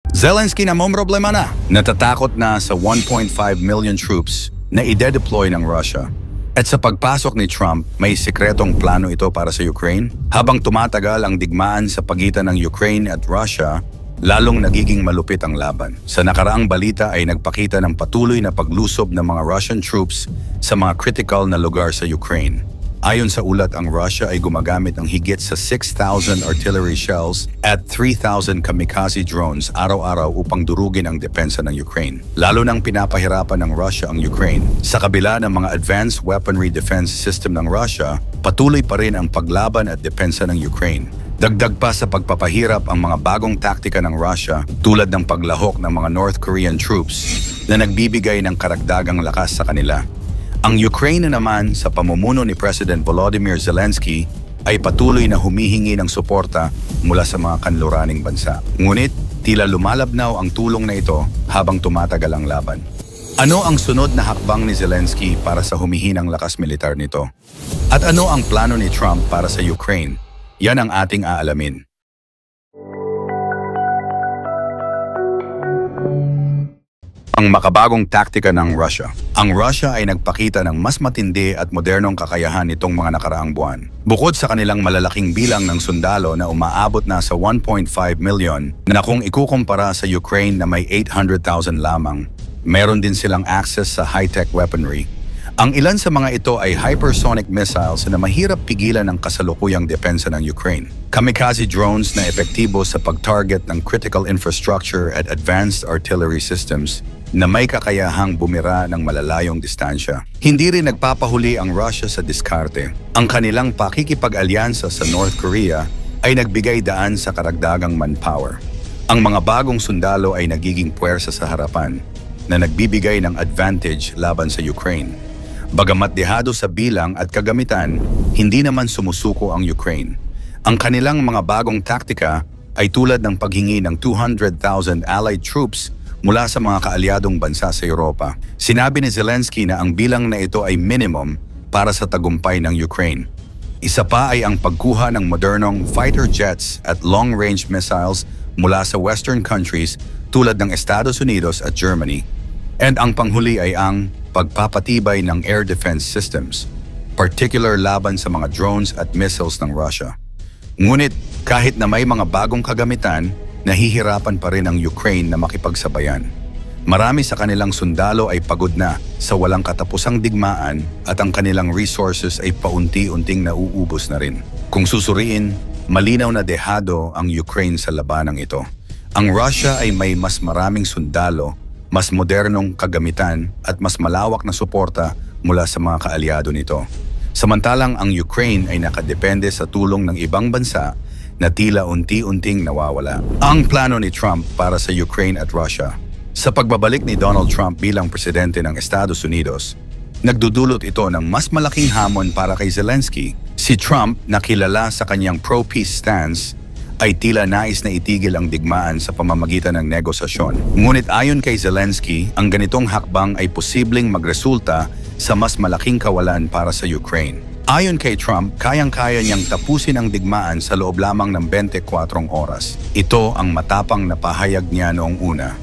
Zelensky na mong problema na. Natatakot na sa 1.5 million troops na ide-deploy ng Russia. At sa pagpasok ni Trump, may sikretong plano ito para sa Ukraine. Habang tumatagal ang digmaan sa pagitan ng Ukraine at Russia, lalong nagiging malupit ang laban. Sa nakaraang balita ay nagpakita ng patuloy na paglusob ng mga Russian troops sa mga critical na lugar sa Ukraine. Ayon sa ulat, ang Russia ay gumagamit ng higit sa 6,000 artillery shells at 3,000 kamikaze drones araw-araw upang durugin ang depensa ng Ukraine. Lalo nang pinapahirapan ng Russia ang Ukraine. Sa kabila ng mga advanced weaponry defense system ng Russia, patuloy pa rin ang paglaban at depensa ng Ukraine. Dagdag pa sa pagpapahirap ang mga bagong taktika ng Russia tulad ng paglahok ng mga North Korean troops na nagbibigay ng karagdagang lakas sa kanila. Ang Ukraine naman sa pamumuno ni President Volodymyr Zelensky ay patuloy na humihingi ng suporta mula sa mga kanluraning bansa. Ngunit tila lumalabnaw ang tulong na ito habang tumatagal ang laban. Ano ang sunod na hakbang ni Zelensky para sa humihinang lakas militar nito? At ano ang plano ni Trump para sa Ukraine? Yan ang ating aalamin. Ang makabagong taktika ng Russia. Ang Russia ay nagpakita ng mas matindi at modernong kakayahan nitong mga nakaraang buwan. Bukod sa kanilang malalaking bilang ng sundalo na umaabot na sa 1.5 million na kung ikukumpara sa Ukraine na may 800,000 lamang, meron din silang access sa high-tech weaponry. Ang ilan sa mga ito ay hypersonic missiles na mahirap pigilan ng kasalukuyang depensa ng Ukraine. Kamikaze drones na epektibo sa pag-target ng critical infrastructure at advanced artillery systems na may kakayahang bumira ng malalayong distansya. Hindi rin nagpapahuli ang Russia sa diskarte. Ang kanilang pakikipag-alyansa sa North Korea ay nagbigay daan sa karagdagang manpower. Ang mga bagong sundalo ay nagiging puwersa sa harapan na nagbibigay ng advantage laban sa Ukraine. Bagamat dehado sa bilang at kagamitan, hindi naman sumusuko ang Ukraine. Ang kanilang mga bagong taktika ay tulad ng paghingi ng 200,000 allied troops mula sa mga kaalyadong bansa sa Europa. Sinabi ni Zelensky na ang bilang na ito ay minimum para sa tagumpay ng Ukraine. Isa pa ay ang pagkuha ng modernong fighter jets at long-range missiles mula sa Western countries tulad ng Estados Unidos at Germany. And ang panghuli ay ang pagpapatibay ng air defense systems, particular laban sa mga drones at missiles ng Russia. Ngunit kahit na may mga bagong kagamitan, nahihirapan pa rin ang Ukraine na makipagsabayan. Marami sa kanilang sundalo ay pagod na sa walang katapusang digmaan at ang kanilang resources ay paunti-unting nauubos na rin. Kung susuriin, malinaw na dehado ang Ukraine sa labanang ito. Ang Russia ay may mas maraming sundalo, mas modernong kagamitan at mas malawak na suporta mula sa mga kaalyado nito. Samantalang ang Ukraine ay nakadepende sa tulong ng ibang bansa na tila unti-unting nawawala. Ang plano ni Trump para sa Ukraine at Russia. Sa pagbabalik ni Donald Trump bilang presidente ng Estados Unidos, nagdudulot ito ng mas malaking hamon para kay Zelensky. Si Trump, na kilala sa kanyang pro-peace stance, ay tila nais na itigil ang digmaan sa pamamagitan ng negosasyon. Ngunit ayon kay Zelensky, ang ganitong hakbang ay posibleng magresulta sa mas malaking kawalan para sa Ukraine. Ayon kay Trump, kayang-kaya niyang tapusin ang digmaan sa loob lamang ng 24 oras. Ito ang matapang na pahayag niya noong una.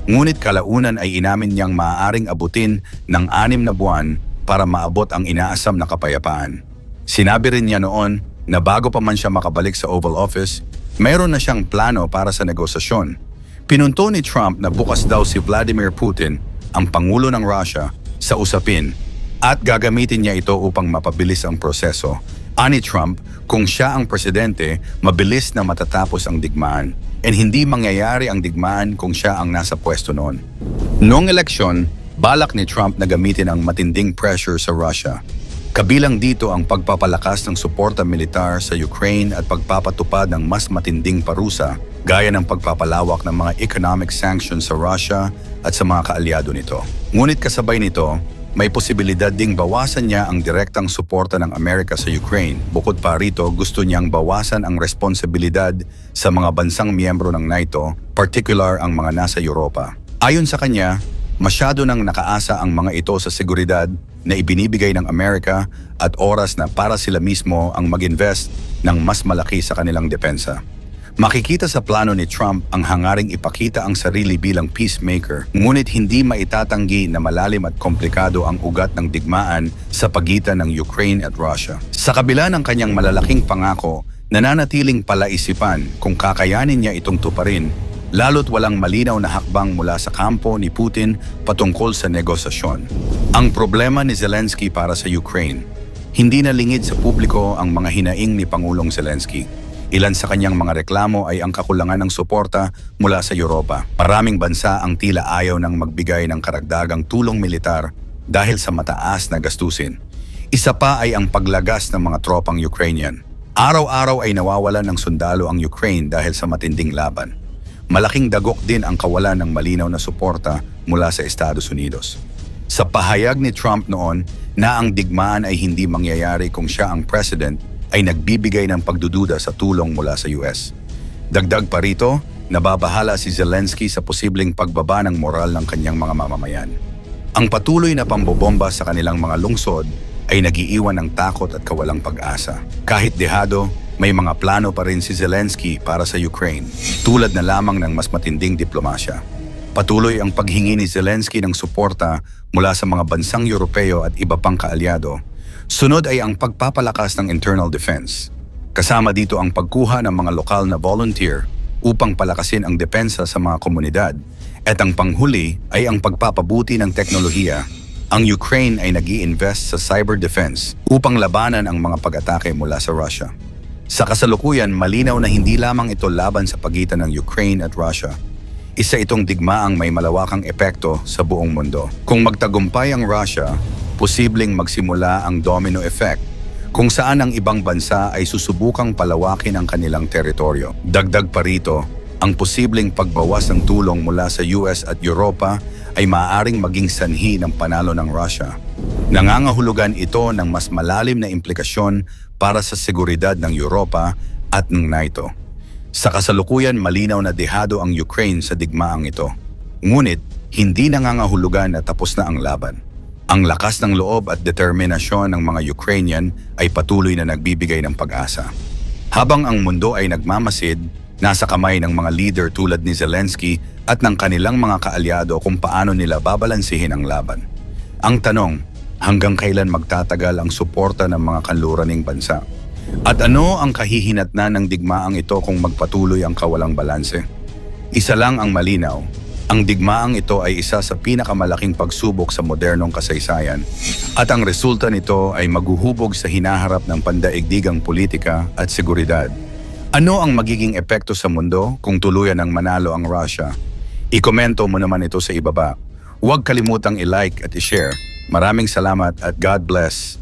Ngunit kalaunan ay inamin niyang maaaring abutin ng 6 na buwan para maabot ang inaasam na kapayapaan. Sinabi rin niya noon na bago pa man siya makabalik sa Oval Office, mayroon na siyang plano para sa negosasyon. Pinunto ni Trump na bukas daw si Vladimir Putin, ang Pangulo ng Russia, sa usapin at gagamitin niya ito upang mapabilis ang proseso. Ani Trump, kung siya ang presidente, mabilis na matatapos ang digmaan. And hindi mangyayari ang digmaan kung siya ang nasa pwesto noon. Noong eleksyon, balak ni Trump na gamitin ang matinding pressure sa Russia. Kabilang dito ang pagpapalakas ng suporta militar sa Ukraine at pagpapatupad ng mas matinding parusa, gaya ng pagpapalawak ng mga economic sanctions sa Russia at sa mga kaalyado nito. Ngunit kasabay nito, may posibilidad ding bawasan niya ang direktang suporta ng Amerika sa Ukraine. Bukod pa rito, gusto niyang bawasan ang responsibilidad sa mga bansang miyembro ng NATO, particular ang mga nasa Europa. Ayon sa kanya, masyado nang nakaasa ang mga ito sa seguridad na ibinibigay ng Amerika at oras na para sila mismo ang mag-invest ng mas malaki sa kanilang depensa. Makikita sa plano ni Trump ang hangaring ipakita ang sarili bilang peacemaker, ngunit hindi maitatanggi na malalim at komplikado ang ugat ng digmaan sa pagitan ng Ukraine at Russia. Sa kabila ng kanyang malalaking pangako, nananatiling palaisipan kung kakayanin niya itong tuparin, lalo't walang malinaw na hakbang mula sa kampo ni Putin patungkol sa negosasyon. Ang problema ni Zelensky para sa Ukraine, hindi na lingid sa publiko ang mga hinaing ni Pangulong Zelensky. Ilan sa kanyang mga reklamo ay ang kakulangan ng suporta mula sa Europa. Maraming bansa ang tila ayaw nang magbigay ng karagdagang tulong militar dahil sa mataas na gastusin. Isa pa ay ang paglagas ng mga tropang Ukrainian. Araw-araw ay nawawalan ng sundalo ang Ukraine dahil sa matinding laban. Malaking dagok din ang kawalan ng malinaw na suporta mula sa Estados Unidos. Sa pahayag ni Trump noon na ang digmaan ay hindi mangyayari kung siya ang president, ay nagbibigay ng pagdududa sa tulong mula sa US. Dagdag pa rito, nababahala si Zelensky sa posibleng pagbaba ng moral ng kanyang mga mamamayan. Ang patuloy na pambobomba sa kanilang mga lungsod ay nagiiwan ng takot at kawalang pag-asa. Kahit dehado, may mga plano pa rin si Zelensky para sa Ukraine, tulad na lamang ng mas matinding diplomasya. Patuloy ang paghingi ni Zelensky ng suporta mula sa mga bansang Europeo at iba pang kaalyado. Sunod ay ang pagpapalakas ng internal defense. Kasama dito ang pagkuha ng mga lokal na volunteer upang palakasin ang depensa sa mga komunidad. At ang panghuli ay ang pagpapabuti ng teknolohiya. Ang Ukraine ay nag-i-invest sa cyber defense upang labanan ang mga pag-atake mula sa Russia. Sa kasalukuyan, malinaw na hindi lamang ito laban sa pagitan ng Ukraine at Russia. Isa itong digmaang may malawakang epekto sa buong mundo. Kung magtagumpay ang Russia, posibleng magsimula ang domino effect kung saan ang ibang bansa ay susubukang palawakin ang kanilang teritoryo. Dagdag pa rito, ang posibleng pagbawas ng tulong mula sa US at Europa ay maaaring maging sanhi ng panalo ng Russia. Nangangahulugan ito ng mas malalim na implikasyon para sa seguridad ng Europa at ng NATO. Sa kasalukuyan, malinaw na dehado ang Ukraine sa digmaang ito. Ngunit, hindi nangangahulugan na tapos na ang laban. Ang lakas ng loob at determinasyon ng mga Ukrainian ay patuloy na nagbibigay ng pag-asa. Habang ang mundo ay nagmamasid, nasa kamay ng mga leader tulad ni Zelensky at ng kanilang mga kaalyado kung paano nila babalansihin ang laban. Ang tanong, hanggang kailan magtatagal ang suporta ng mga kanluraning bansa? At ano ang kahihinatnan ng digmaang ito kung magpatuloy ang kawalang balanse? Isa lang ang malinaw. Ang digmaang ito ay isa sa pinakamalaking pagsubok sa modernong kasaysayan at ang resulta nito ay maghuhubog sa hinaharap ng pandaigdigang politika at seguridad. Ano ang magiging epekto sa mundo kung tuluyan ng manalo ang Russia? I-komento mo naman ito sa ibaba. Huwag kalimutang i-like at i-share. Maraming salamat at God bless.